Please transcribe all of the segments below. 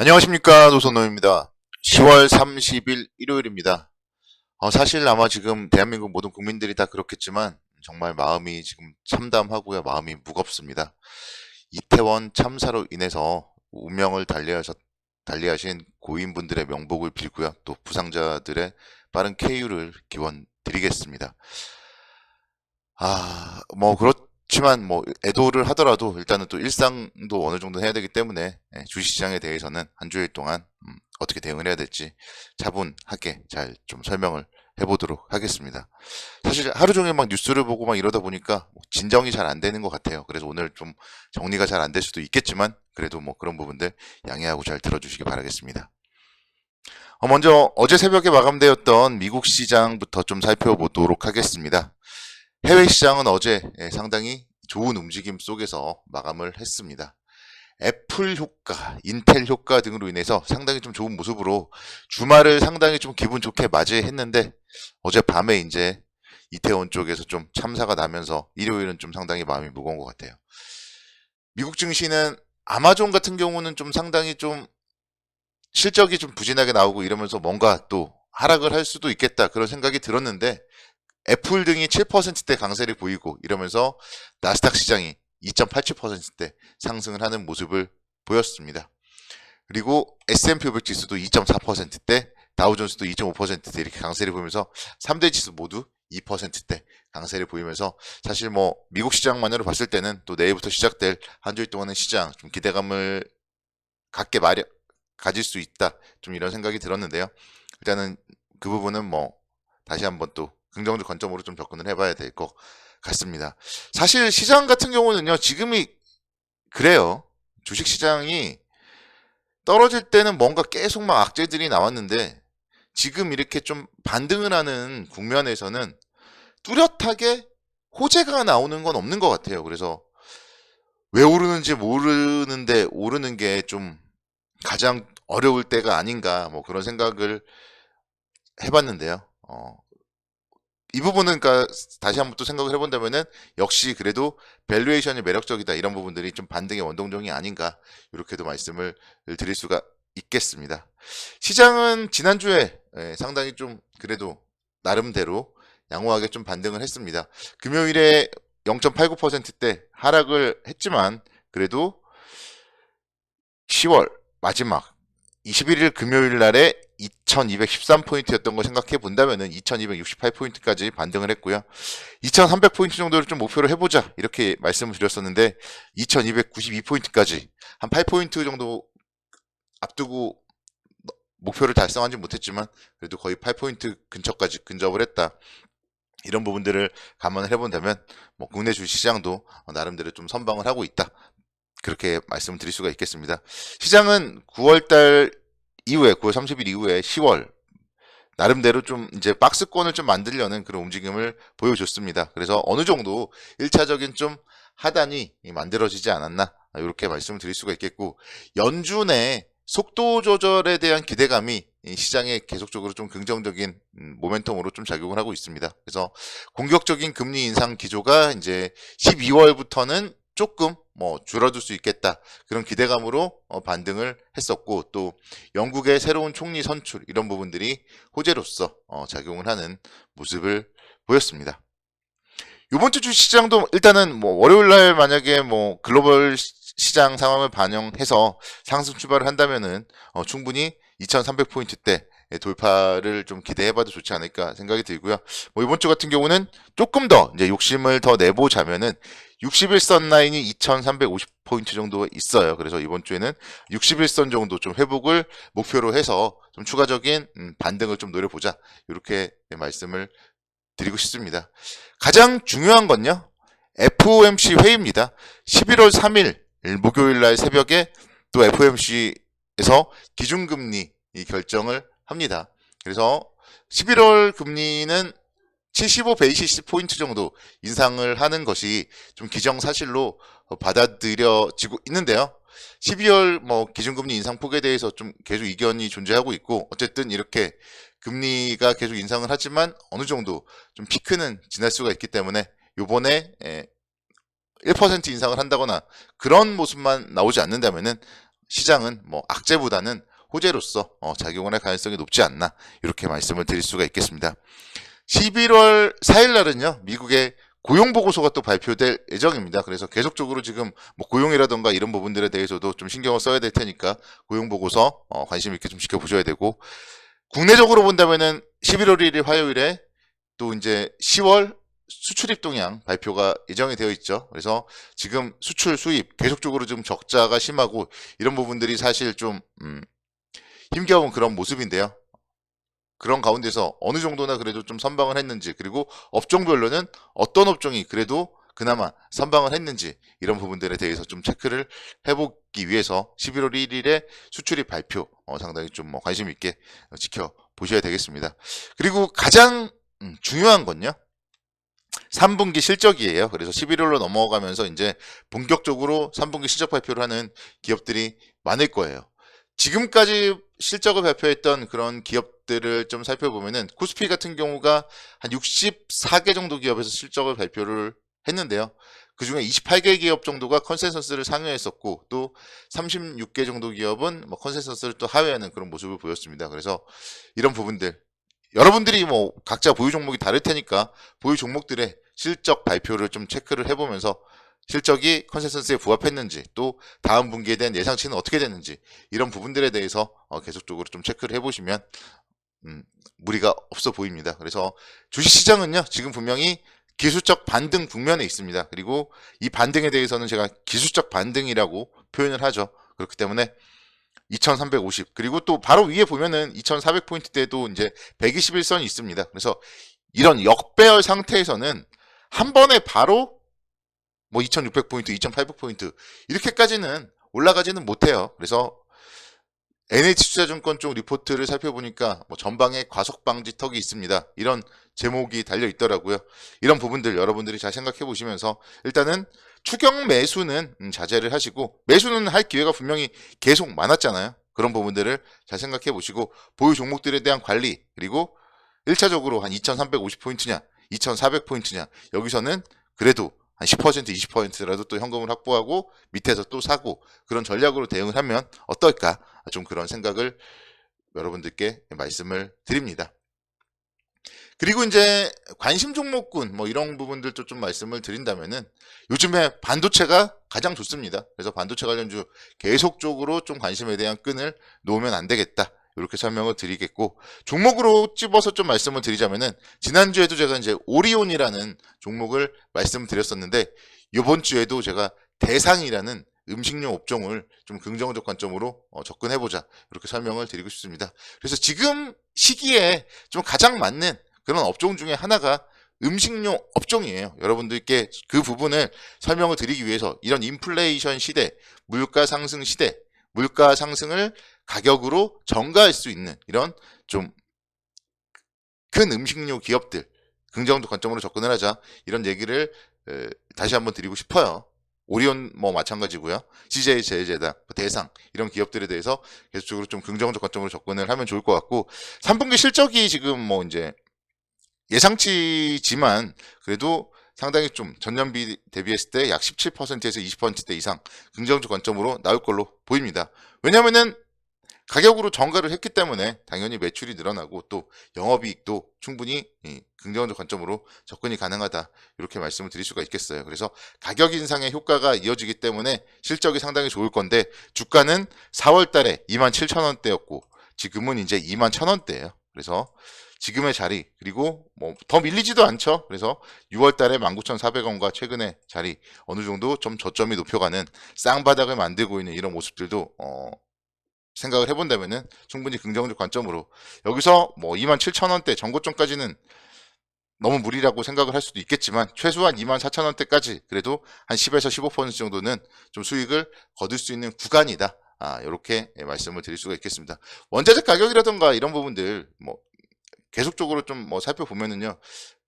안녕하십니까, 노선노입니다. 10월 30일 일요일입니다. 사실 아마 지금 대한민국 모든 국민들이 다 그렇겠지만 정말 마음이 지금 참담하고요. 마음이 무겁습니다. 이태원 참사로 인해서 운명을 달리하신 고인분들의 명복을 빌고요. 또 부상자들의 빠른 쾌유를 기원드리겠습니다. 그렇지만 애도를 하더라도 일단은 또 일상도 어느 정도 해야 되기 때문에 주식시장에 대해서는 한 주일 동안 어떻게 대응을 해야 될지 차분하게 잘 좀 설명을 해보도록 하겠습니다. 사실 하루 종일 막 뉴스를 보고 막 이러다 보니까 진정이 잘 안 되는 것 같아요. 그래서 오늘 좀 정리가 잘 안 될 수도 있겠지만 그래도 그런 부분들 양해하고 잘 들어주시기 바라겠습니다. 먼저 어제 새벽에 마감되었던 미국 시장부터 좀 살펴보도록 하겠습니다. 해외 시장은 어제 상당히 좋은 움직임 속에서 마감을 했습니다. 애플 효과, 인텔 효과 등으로 인해서 상당히 좀 좋은 모습으로 주말을 상당히 좀 기분 좋게 맞이했는데 어제 밤에 이제 이태원 쪽에서 좀 참사가 나면서 일요일은 좀 상당히 마음이 무거운 것 같아요. 미국 증시는 아마존 같은 경우는 좀 상당히 좀 실적이 좀 부진하게 나오고 이러면서 뭔가 또 하락을 할 수도 있겠다 그런 생각이 들었는데 애플 등이 7%대 강세를 보이고 이러면서 나스닥 시장이 2.87%대 상승을 하는 모습을 보였습니다. 그리고 S&P 500 지수도 2.4%대, 다우존스도 2.5%대 이렇게 강세를 보이면서 3대 지수 모두 2%대 강세를 보이면서 사실 미국 시장만으로 봤을 때는 또 내일부터 시작될 한 주일 동안의 시장 좀 기대감을 가질 수 있다. 좀 이런 생각이 들었는데요. 일단은 그 부분은 다시 한번 또 긍정적 관점으로 좀 접근을 해봐야 될 것 같습니다. 사실 시장 같은 경우는요, 지금이 그래요. 주식 시장이 떨어질 때는 뭔가 계속 막 악재들이 나왔는데 지금 이렇게 좀 반등을 하는 국면에서는 뚜렷하게 호재가 나오는 건 없는 것 같아요. 그래서 왜 오르는지 모르는데 오르는 게 좀 가장 어려울 때가 아닌가 그런 생각을 해봤는데요. 이 부분은 그러니까 다시 한번 또 생각을 해본다면은 역시 그래도 밸류에이션이 매력적이다 이런 부분들이 좀 반등의 원동력이 아닌가 이렇게도 말씀을 드릴 수가 있겠습니다. 시장은 지난주에 상당히 좀 그래도 나름대로 양호하게 좀 반등을 했습니다. 금요일에 0.89%대 하락을 했지만 그래도 10월 마지막 21일 금요일 날에 2213포인트였던 거 생각해 본다면은 2268포인트까지 반등을 했고요. 2300포인트 정도를 좀 목표로 해보자 이렇게 말씀을 드렸었는데 2292포인트까지 한 8포인트 정도 앞두고 목표를 달성하지 못했지만 그래도 거의 8포인트 근처까지 근접을 했다. 이런 부분들을 감안을 해본다면 국내 주식시장도 나름대로 좀 선방을 하고 있다. 그렇게 말씀을 드릴 수가 있겠습니다. 시장은 9월달 이후에 9월 30일 이후에 10월 나름대로 좀 이제 박스권을 좀 만들려는 그런 움직임을 보여줬습니다. 그래서 어느 정도 1차적인 좀 하단이 만들어지지 않았나 이렇게 말씀을 드릴 수가 있겠고 연준의 속도 조절에 대한 기대감이 시장에 계속적으로 좀 긍정적인 모멘텀으로 좀 작용을 하고 있습니다. 그래서 공격적인 금리 인상 기조가 이제 12월부터는 조금 줄어들 수 있겠다 그런 기대감으로 반등을 했었고 또 영국의 새로운 총리 선출 이런 부분들이 호재로서 작용을 하는 모습을 보였습니다. 이번 주 주시장도 일단은 월요일 날 만약에 글로벌 시장 상황을 반영해서 상승 출발을 한다면은 충분히 2300포인트대 돌파를 좀 기대해봐도 좋지 않을까 생각이 들고요. 이번 주 같은 경우는 조금 더 이제 욕심을 더 내보자면은 60일선 라인이 2350포인트 정도 있어요. 그래서 이번 주에는 60일선 정도 좀 회복을 목표로 해서 좀 추가적인 반등을 좀 노려보자. 이렇게 말씀을 드리고 싶습니다. 가장 중요한 건요. FOMC 회의입니다. 11월 3일 목요일 날 새벽에 또 FOMC에서 기준금리 결정을 합니다. 그래서 11월 금리는 75 베이시스 포인트 정도 인상을 하는 것이 좀 기정사실로 받아들여지고 있는데요. 12월 기준금리 인상 폭에 대해서 좀 계속 이견이 존재하고 있고 어쨌든 이렇게 금리가 계속 인상을 하지만 어느 정도 좀 피크는 지날 수가 있기 때문에 요번에 1% 인상을 한다거나 그런 모습만 나오지 않는다면은 시장은 뭐 악재보다는 호재로서 작용을 할 가능성이 높지 않나 이렇게 말씀을 드릴 수가 있겠습니다. 11월 4일 날은요, 미국의 고용 보고서가 또 발표될 예정입니다. 그래서 계속적으로 지금 뭐 고용이라던가 이런 부분들에 대해서도 좀 신경을 써야 될 테니까 고용 보고서 관심 있게 좀 지켜보셔야 되고, 국내적으로 본다면은 11월 1일 화요일에 또 이제 10월 수출입 동향 발표가 예정이 되어 있죠. 그래서 지금 수출 수입 계속적으로 좀 적자가 심하고 이런 부분들이 사실 좀 힘겨운 그런 모습인데요. 그런 가운데서 어느 정도나 그래도 좀 선방을 했는지, 그리고 업종별로는 어떤 업종이 그래도 그나마 선방을 했는지, 이런 부분들에 대해서 좀 체크를 해보기 위해서 11월 1일에 수출입 발표 상당히 좀 뭐 관심 있게 지켜보셔야 되겠습니다. 그리고 가장 중요한 건요, 3분기 실적이에요. 그래서 11월로 넘어가면서 이제 본격적으로 3분기 실적 발표를 하는 기업들이 많을 거예요. 지금까지 실적을 발표했던 그런 기업들을 좀 살펴보면은 코스피 같은 경우가 한 64개 정도 기업에서 실적을 발표를 했는데요. 그 중에 28개 기업 정도가 컨센서스를 상회했었고, 또 36개 정도 기업은 뭐 컨센서스를 또 하회하는 그런 모습을 보였습니다. 그래서 이런 부분들, 여러분들이 뭐 각자 보유 종목이 다를 테니까 보유 종목들의 실적 발표를 좀 체크를 해보면서 실적이 컨센서스에 부합했는지, 또 다음 분기에 대한 예상치는 어떻게 됐는지, 이런 부분들에 대해서 계속적으로 좀 체크를 해보시면 무리가 없어 보입니다. 그래서 주식시장은요, 지금 분명히 기술적 반등 국면에 있습니다. 그리고 이 반등에 대해서는 제가 기술적 반등이라고 표현을 하죠. 그렇기 때문에 2350, 그리고 또 바로 위에 보면은 2400포인트대도 이제 121선이 있습니다. 그래서 이런 역배열 상태에서는 한 번에 바로 뭐 2600포인트, 2800포인트 이렇게까지는 올라가지는 못해요. 그래서 NH투자증권 쪽 리포트를 살펴보니까 뭐 전방에 과속 방지 턱이 있습니다, 이런 제목이 달려 있더라고요. 이런 부분들 여러분들이 잘 생각해 보시면서 일단은 추경 매수는 자제를 하시고, 매수는 할 기회가 분명히 계속 많았잖아요. 그런 부분들을 잘 생각해 보시고, 보유 종목들에 대한 관리, 그리고 1차적으로 한 2350포인트냐 2400포인트냐, 여기서는 그래도 한 10%, 20%라도 또 현금을 확보하고 밑에서 또 사고, 그런 전략으로 대응을 하면 어떨까, 좀 그런 생각을 여러분들께 말씀을 드립니다. 그리고 이제 관심 종목군 뭐 이런 부분들도 좀 말씀을 드린다면은, 요즘에 반도체가 가장 좋습니다. 그래서 반도체 관련주 계속적으로 좀 관심에 대한 끈을 놓으면 안 되겠다, 이렇게 설명을 드리겠고, 종목으로 집어서 좀 말씀을 드리자면은, 지난주에도 제가 이제 오리온이라는 종목을 말씀드렸었는데, 이번 주에도 제가 대상이라는 음식료 업종을 좀 긍정적 관점으로 접근해보자, 이렇게 설명을 드리고 싶습니다. 그래서 지금 시기에 좀 가장 맞는 그런 업종 중에 하나가 음식료 업종이에요. 여러분들께 그 부분을 설명을 드리기 위해서, 이런 인플레이션 시대, 물가 상승 시대, 물가 상승을 가격으로 전가할 수 있는 이런 좀 큰 음식료 기업들 긍정적 관점으로 접근을 하자, 이런 얘기를 다시 한번 드리고 싶어요. 오리온 뭐 마찬가지고요. CJ 제일제당, 대상, 이런 기업들에 대해서 계속적으로 좀 긍정적 관점으로 접근을 하면 좋을 것 같고, 3분기 실적이 지금 뭐 이제 예상치지만 그래도 상당히 좀 전년비 대비했을 때 약 17%에서 20%대 이상 긍정적 관점으로 나올 걸로 보입니다. 왜냐면은 가격으로 전가를 했기 때문에 당연히 매출이 늘어나고, 또 영업이익도 충분히 긍정적 관점으로 접근이 가능하다, 이렇게 말씀을 드릴 수가 있겠어요. 그래서 가격 인상의 효과가 이어지기 때문에 실적이 상당히 좋을 건데, 주가는 4월 달에 27,000원대였고 지금은 이제 21,000원대예요. 그래서 지금의 자리, 그리고 뭐 더 밀리지도 않죠. 그래서 6월 달에 19,400원과 최근의 자리 어느 정도 좀 저점이 높여가는 쌍바닥을 만들고 있는 이런 모습들도 생각을 해본다면은 충분히 긍정적 관점으로, 여기서 뭐 27,000원대 전고점까지는 너무 무리라고 생각을 할 수도 있겠지만, 최소한 24,000원대까지 그래도 한 10에서 15% 정도는 좀 수익을 거둘 수 있는 구간이다, 이렇게 말씀을 드릴 수가 있겠습니다. 원자재 가격이라던가 이런 부분들 뭐 계속적으로 좀 뭐 살펴보면은요,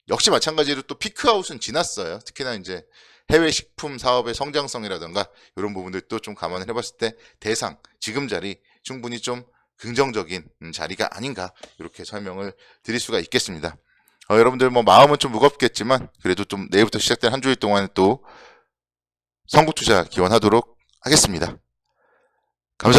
역시 마찬가지로 또 피크아웃은 지났어요. 특히나 이제 해외 식품 사업의 성장성이라던가 이런 부분들도 좀 감안을 해봤을 때 대상, 지금 자리 충분히 좀 긍정적인 자리가 아닌가, 이렇게 설명을 드릴 수가 있겠습니다. 여러분들 뭐 마음은 좀 무겁겠지만 그래도 좀 내일부터 시작된 한 주일 동안 또 선구 투자 기원하도록 하겠습니다. 감사합니다.